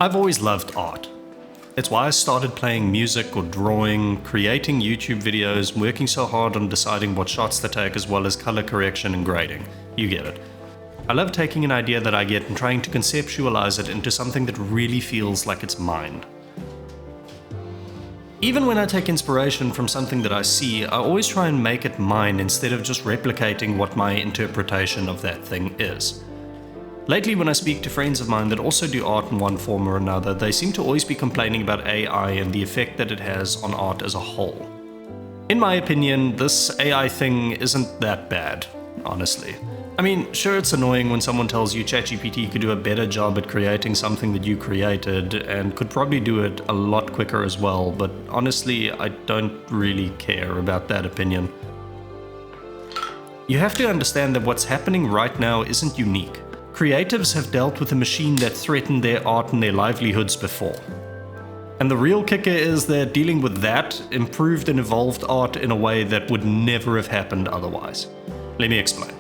I've always loved art. It's why I started playing music or drawing, creating YouTube videos, working so hard on deciding what shots to take as well as color correction and grading. You get it. I love taking an idea that I get and trying to conceptualize it into something that really feels like it's mine. Even when I take inspiration from something that I see, I always try and make it mine instead of just replicating what my interpretation of that thing is. Lately, when I speak to friends of mine that also do art in one form or another, they seem to always be complaining about AI and the effect that it has on art as a whole. In my opinion, this AI thing isn't that bad, honestly. I mean, sure, it's annoying when someone tells you ChatGPT could do a better job at creating something that you created and could probably do it a lot quicker as well, but honestly, I don't really care about that opinion. You have to understand that what's happening right now isn't unique. Creatives have dealt with a machine that threatened their art and their livelihoods before. And the real kicker is that dealing with that improved and evolved art in a way that would never have happened otherwise. Let me explain.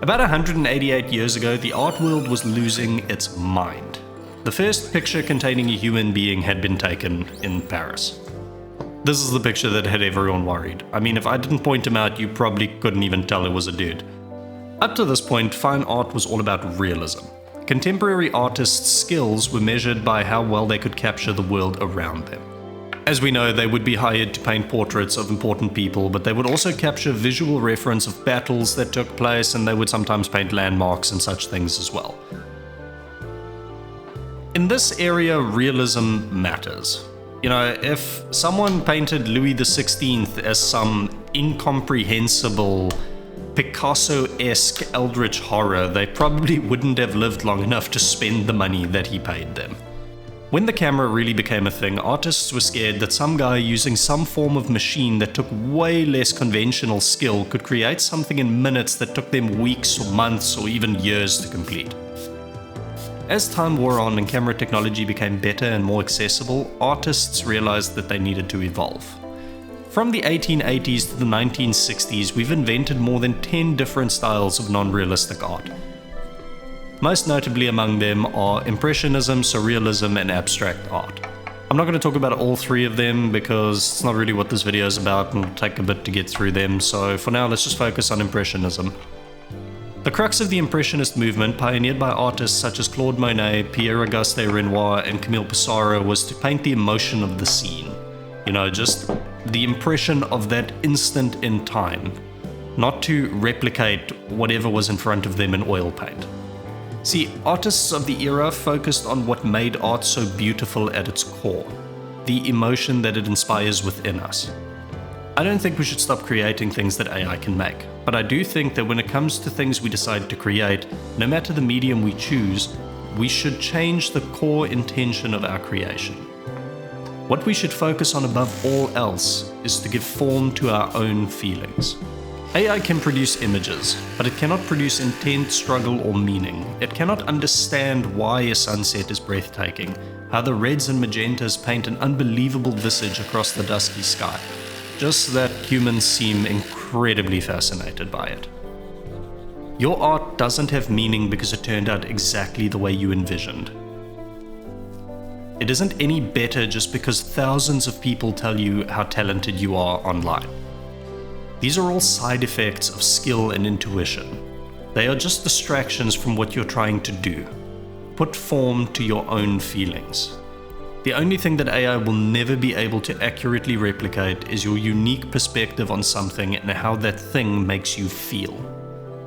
About 188 years ago, the art world was losing its mind. The first picture containing a human being had been taken in Paris. This is the picture that had everyone worried. I mean, if I didn't point him out, you probably couldn't even tell it was a dude. Up to this point, fine art was all about realism. Contemporary artists' skills were measured by how well they could capture the world around them. As we know, they would be hired to paint portraits of important people, but they would also capture visual reference of battles that took place, and they would sometimes paint landmarks and such things as well. In this area, realism matters. You know, if someone painted Louis XVI as some incomprehensible, Picasso-esque eldritch horror, they probably wouldn't have lived long enough to spend the money that he paid them. When the camera really became a thing, artists were scared that some guy using some form of machine that took way less conventional skill could create something in minutes that took them weeks or months or even years to complete. As time wore on and camera technology became better and more accessible, artists realized that they needed to evolve. From the 1880s to the 1960s, we've invented more than 10 different styles of non-realistic art. Most notably among them are Impressionism, Surrealism, and Abstract art. I'm not going to talk about all three of them because it's not really what this video is about and it'll take a bit to get through them, so for now let's just focus on Impressionism. The crux of the Impressionist movement, pioneered by artists such as Claude Monet, Pierre-Auguste Renoir, and Camille Pissarro, was to paint the emotion of the scene. You know, just the impression of that instant in time, not to replicate whatever was in front of them in oil paint. See, artists of the era focused on what made art so beautiful at its core, the emotion that it inspires within us. I don't think we should stop creating things that AI can make, but I do think that when it comes to things we decide to create, no matter the medium we choose, we should change the core intention of our creation. What we should focus on above all else is to give form to our own feelings. AI can produce images, but it cannot produce intent, struggle, or meaning. It cannot understand why a sunset is breathtaking, how the reds and magentas paint an unbelievable visage across the dusky sky. Just that humans seem incredibly fascinated by it. Your art doesn't have meaning because it turned out exactly the way you envisioned. It isn't any better just because thousands of people tell you how talented you are online. These are all side effects of skill and intuition. They are just distractions from what you're trying to do. Put form to your own feelings. The only thing that AI will never be able to accurately replicate is your unique perspective on something and how that thing makes you feel.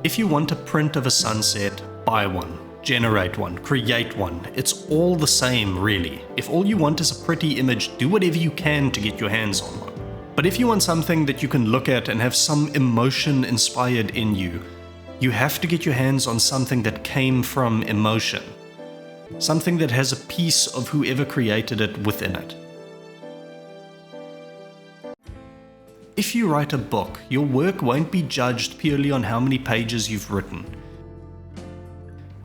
If you want a print of a sunset, buy one, generate one, create one. It's all the same, really. If all you want is a pretty image, do whatever you can to get your hands on one. But if you want something that you can look at and have some emotion inspired in you, you have to get your hands on something that came from emotion. Something that has a piece of whoever created it within it. If you write a book, your work won't be judged purely on how many pages you've written.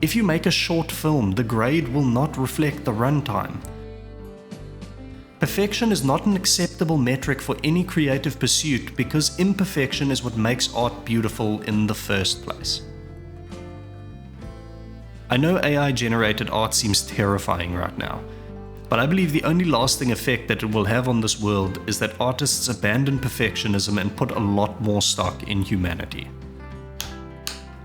If you make a short film, the grade will not reflect the runtime. Perfection is not an acceptable metric for any creative pursuit because imperfection is what makes art beautiful in the first place. I know AI-generated art seems terrifying right now, but I believe the only lasting effect that it will have on this world is that artists abandon perfectionism and put a lot more stock in humanity.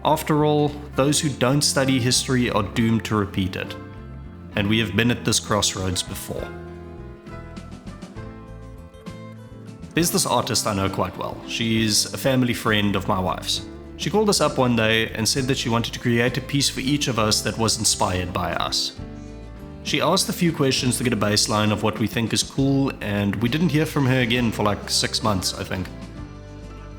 After all, those who don't study history are doomed to repeat it, and we have been at this crossroads before. There's this artist I know quite well. She's a family friend of my wife's. She called us up one day and said that she wanted to create a piece for each of us that was inspired by us. She asked a few questions to get a baseline of what we think is cool, and we didn't hear from her again for like 6 months, I think.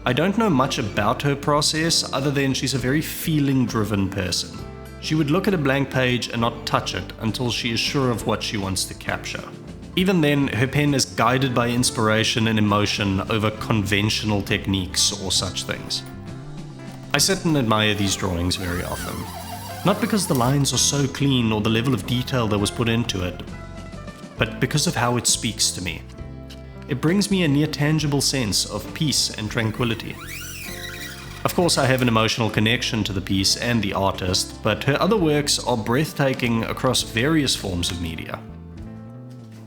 I don't know much about her process other than she's a very feeling-driven person. She would look at a blank page and not touch it until she is sure of what she wants to capture. Even then, her pen is guided by inspiration and emotion over conventional techniques or such things. I sit and admire these drawings very often. Not because the lines are so clean or the level of detail that was put into it, but because of how it speaks to me. It brings me a near tangible sense of peace and tranquility. Of course, I have an emotional connection to the piece and the artist, but her other works are breathtaking across various forms of media.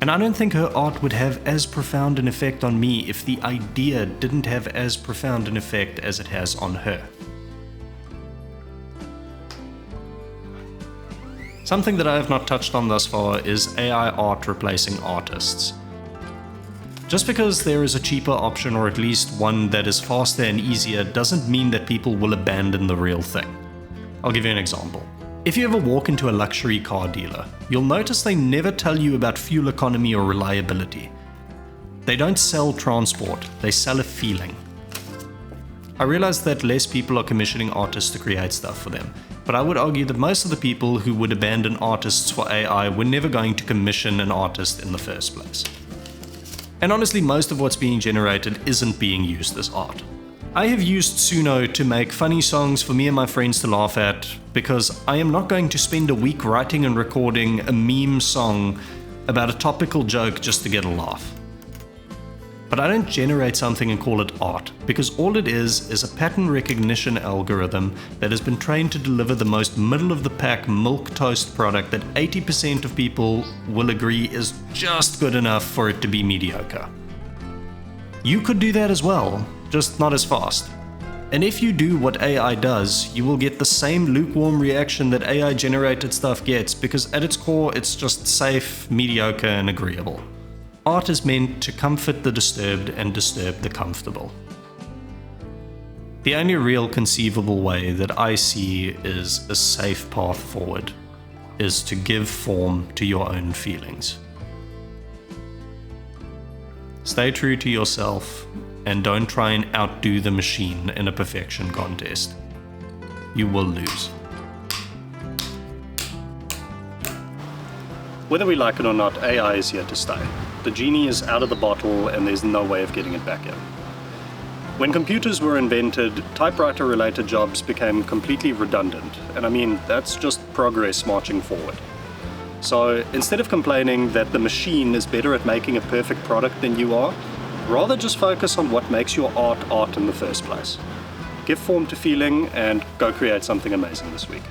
And I don't think her art would have as profound an effect on me if the idea didn't have as profound an effect as it has on her. Something that I have not touched on thus far is AI art replacing artists. Just because there is a cheaper option, or at least one that is faster and easier, doesn't mean that people will abandon the real thing. I'll give you an example. If you ever walk into a luxury car dealer, you'll notice they never tell you about fuel economy or reliability. They don't sell transport, they sell a feeling. I realize that less people are commissioning artists to create stuff for them, but I would argue that most of the people who would abandon artists for AI were never going to commission an artist in the first place. And honestly, most of what's being generated isn't being used as art. I have used Suno to make funny songs for me and my friends to laugh at, because I am not going to spend a week writing and recording a meme song about a topical joke just to get a laugh. But I don't generate something and call it art, because all it is a pattern recognition algorithm that has been trained to deliver the most middle-of-the-pack milquetoast product that 80% of people will agree is just good enough for it to be mediocre. You could do that as well, just not as fast. And if you do what AI does, you will get the same lukewarm reaction that AI-generated stuff gets, because at its core, it's just safe, mediocre, and agreeable. Art is meant to comfort the disturbed and disturb the comfortable. The only real conceivable way that I see is a safe path forward is to give form to your own feelings. Stay true to yourself and don't try and outdo the machine in a perfection contest. You will lose. Whether we like it or not, AI is here to stay. The genie is out of the bottle and there's no way of getting it back in. When computers were invented, typewriter-related jobs became completely redundant, and I mean, that's just progress marching forward. So instead of complaining that the machine is better at making a perfect product than you are, rather just focus on what makes your art art in the first place. Give form to feeling and go create something amazing this week.